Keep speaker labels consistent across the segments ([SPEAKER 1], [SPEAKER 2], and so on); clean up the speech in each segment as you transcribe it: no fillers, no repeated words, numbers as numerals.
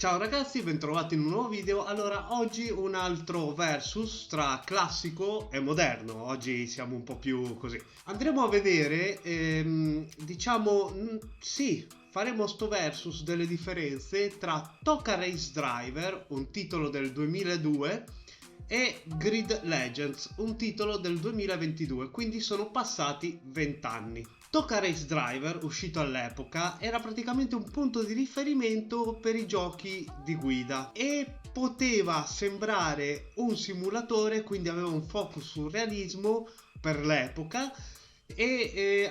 [SPEAKER 1] Ciao ragazzi, bentrovati in un nuovo video. Allora, oggi un altro versus tra classico e moderno. Oggi siamo un po' più così. Andremo a vedere, sì, faremo sto versus delle differenze tra Toca Race Driver, un titolo del 2002, e Grid Legends, un titolo del 2022, quindi sono passati 20 anni. Toca Race Driver, uscito all'epoca, era praticamente un punto di riferimento per i giochi di guida e poteva sembrare un simulatore, quindi aveva un focus sul realismo per l'epoca e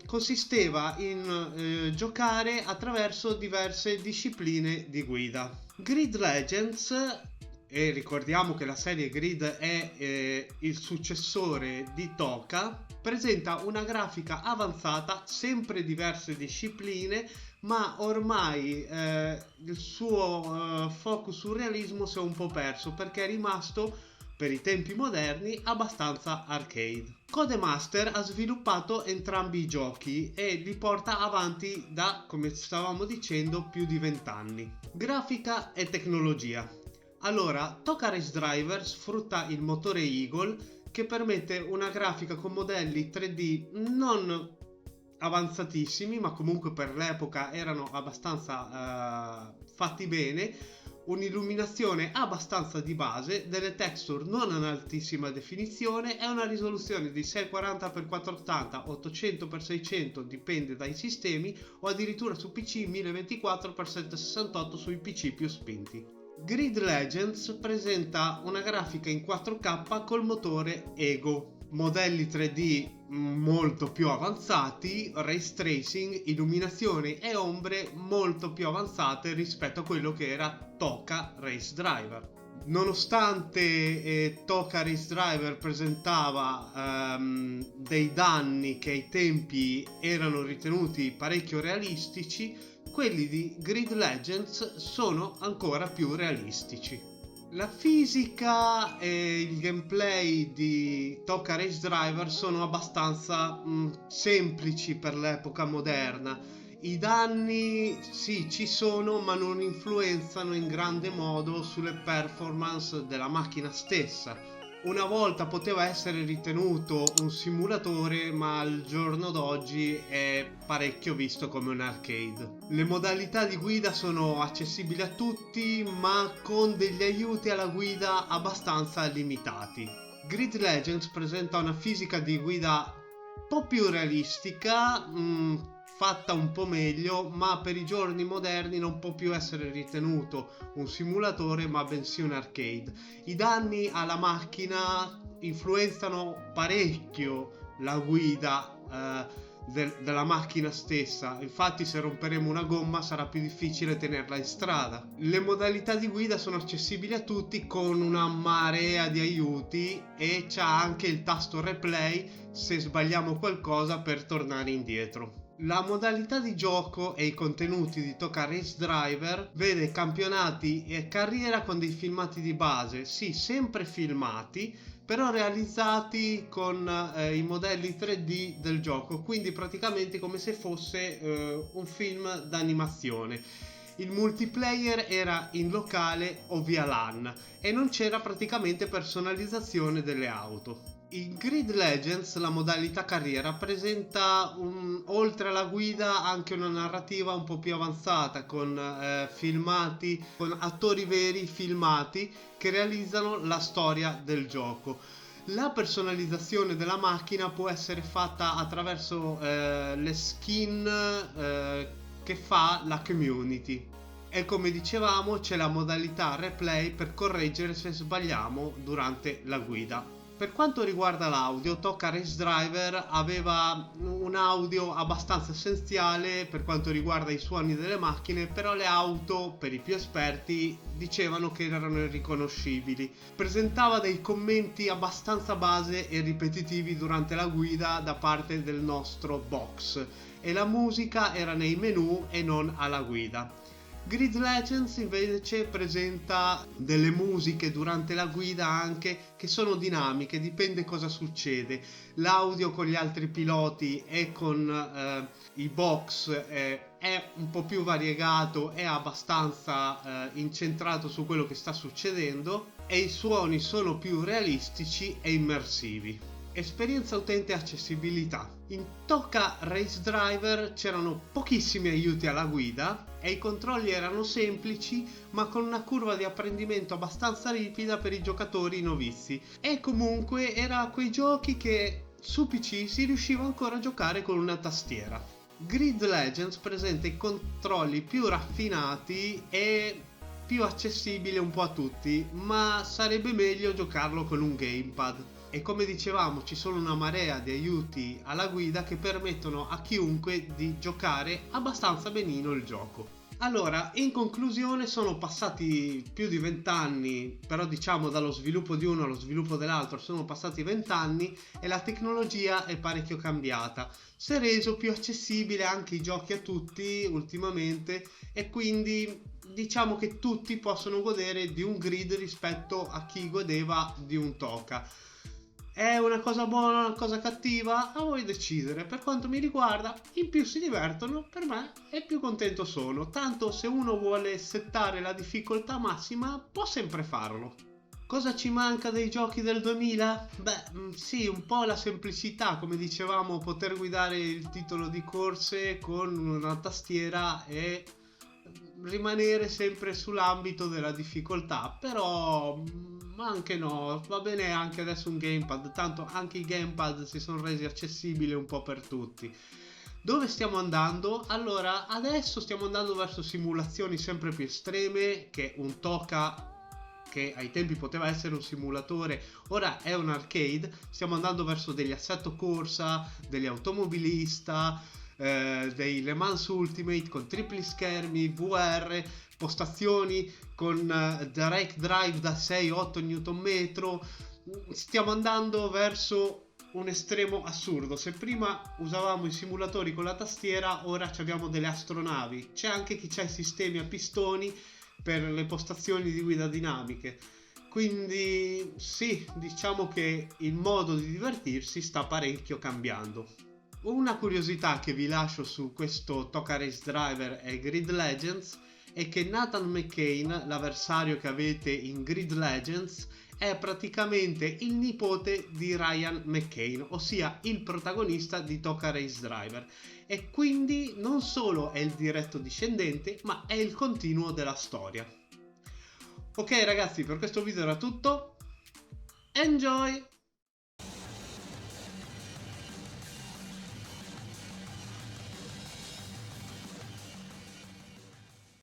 [SPEAKER 1] consisteva in giocare attraverso diverse discipline di guida. Grid Legends, e ricordiamo che la serie Grid è il successore di Toca, presenta una grafica avanzata, sempre diverse discipline, ma ormai il suo focus sul realismo si è un po' perso perché è rimasto, per i tempi moderni, abbastanza arcade. Codemaster ha sviluppato entrambi i giochi e li porta avanti da, come stavamo dicendo, più di 20 anni. Grafica e tecnologia. Allora, Toca Race Driver sfrutta il motore Eagle che permette una grafica con modelli 3D non avanzatissimi, ma comunque per l'epoca erano abbastanza fatti bene, un'illuminazione abbastanza di base, delle texture non ad altissima definizione e una risoluzione di 640x480, 800x600 dipende dai sistemi, o addirittura su PC 1024x768 sui PC più spinti. Grid Legends presenta una grafica in 4K col motore Ego, modelli 3D molto più avanzati, ray tracing, illuminazioni e ombre molto più avanzate rispetto a quello che era Toca Race Driver. Nonostante Toca Race Driver presentava dei danni che ai tempi erano ritenuti parecchio realistici, quelli di Grid Legends sono ancora più realistici. La fisica e il gameplay di Toca Race Driver sono abbastanza semplici per l'epoca moderna. I danni sì, ci sono, ma non influenzano in grande modo sulle performance della macchina stessa. Una volta poteva essere ritenuto un simulatore, ma al giorno d'oggi è parecchio visto come un arcade. Le modalità di guida sono accessibili a tutti, ma con degli aiuti alla guida abbastanza limitati. Grid Legends presenta una fisica di guida un po' più realistica, fatta un po' meglio, ma per i giorni moderni non può più essere ritenuto un simulatore, ma bensì un arcade. I danni alla macchina influenzano parecchio la guida della macchina stessa. Infatti, se romperemo una gomma sarà più difficile tenerla in strada. Le modalità di guida sono accessibili a tutti con una marea di aiuti e c'ha anche il tasto replay se sbagliamo qualcosa per tornare indietro. La modalità di gioco e i contenuti di Toca Race Driver vede campionati e carriera con dei filmati di base, sì, sempre filmati, però realizzati con i modelli 3D del gioco, quindi praticamente come se fosse un film d'animazione. Il multiplayer era in locale o via LAN e non c'era praticamente personalizzazione delle auto. In Grid Legends la modalità carriera presenta oltre alla guida anche una narrativa un po' più avanzata con filmati, con attori veri filmati che realizzano la storia del gioco. La personalizzazione della macchina può essere fatta attraverso le skin che fa la community. E come dicevamo c'è la modalità replay per correggere se sbagliamo durante la guida. Per quanto riguarda l'audio, Toca Race Driver aveva un audio abbastanza essenziale per quanto riguarda i suoni delle macchine, però le auto, per i più esperti, dicevano che erano irriconoscibili. Presentava dei commenti abbastanza base e ripetitivi durante la guida da parte del nostro box, e la musica era nei menu e non alla guida. Grid Legends invece presenta delle musiche durante la guida anche che sono dinamiche, dipende cosa succede. L'audio con gli altri piloti e con i box è è un po' più variegato, è abbastanza incentrato su quello che sta succedendo e i suoni sono più realistici e immersivi. Esperienza utente e accessibilità. In Toca Race Driver c'erano pochissimi aiuti alla guida e i controlli erano semplici, ma con una curva di apprendimento abbastanza ripida per i giocatori novizi. E comunque era quei giochi che su PC si riusciva ancora a giocare con una tastiera. Grid Legends presenta i controlli più raffinati e più accessibile un po' a tutti, ma sarebbe meglio giocarlo con un gamepad. E come dicevamo, ci sono una marea di aiuti alla guida che permettono a chiunque di giocare abbastanza benino il gioco. Allora, in conclusione, sono passati più di 20 anni, però diciamo dallo sviluppo di uno allo sviluppo dell'altro sono passati 20 anni e la tecnologia è parecchio cambiata. Si è reso più accessibile anche i giochi a tutti ultimamente e quindi diciamo che tutti possono godere di un grid rispetto a chi godeva di un Toca. È una cosa buona, una cosa cattiva? A voi decidere. Per quanto mi riguarda, in più si divertono, per me, e più contento sono. Tanto se uno vuole settare la difficoltà massima, può sempre farlo. Cosa ci manca dei giochi del 2000? Beh, sì, un po' la semplicità, come dicevamo, poter guidare il titolo di corse con una tastiera e rimanere sempre sull'ambito della difficoltà, però anche no, va bene anche adesso un gamepad, tanto anche i gamepad si sono resi accessibili un po' per tutti. Dove stiamo andando? Allora, adesso stiamo andando verso simulazioni sempre più estreme, che un Toca che ai tempi poteva essere un simulatore, ora è un arcade. Stiamo andando verso degli assetto corsa, degli automobilista, dei Le Mans Ultimate con tripli schermi, VR, postazioni con direct drive da 6-8 Nm. Stiamo andando verso un estremo assurdo. Se prima usavamo i simulatori con la tastiera, ora abbiamo delle astronavi. C'è anche chi ha i sistemi a pistoni per le postazioni di guida dinamiche. Quindi sì, diciamo che il modo di divertirsi sta parecchio cambiando. Una curiosità che vi lascio su questo Toca Race Driver e Grid Legends è che Nathan McCain, l'avversario che avete in Grid Legends, è praticamente il nipote di Ryan McCain, ossia il protagonista di Toca Race Driver, e quindi non solo è il diretto discendente, ma è il continuo della storia. Ok ragazzi, per questo video era tutto. Enjoy!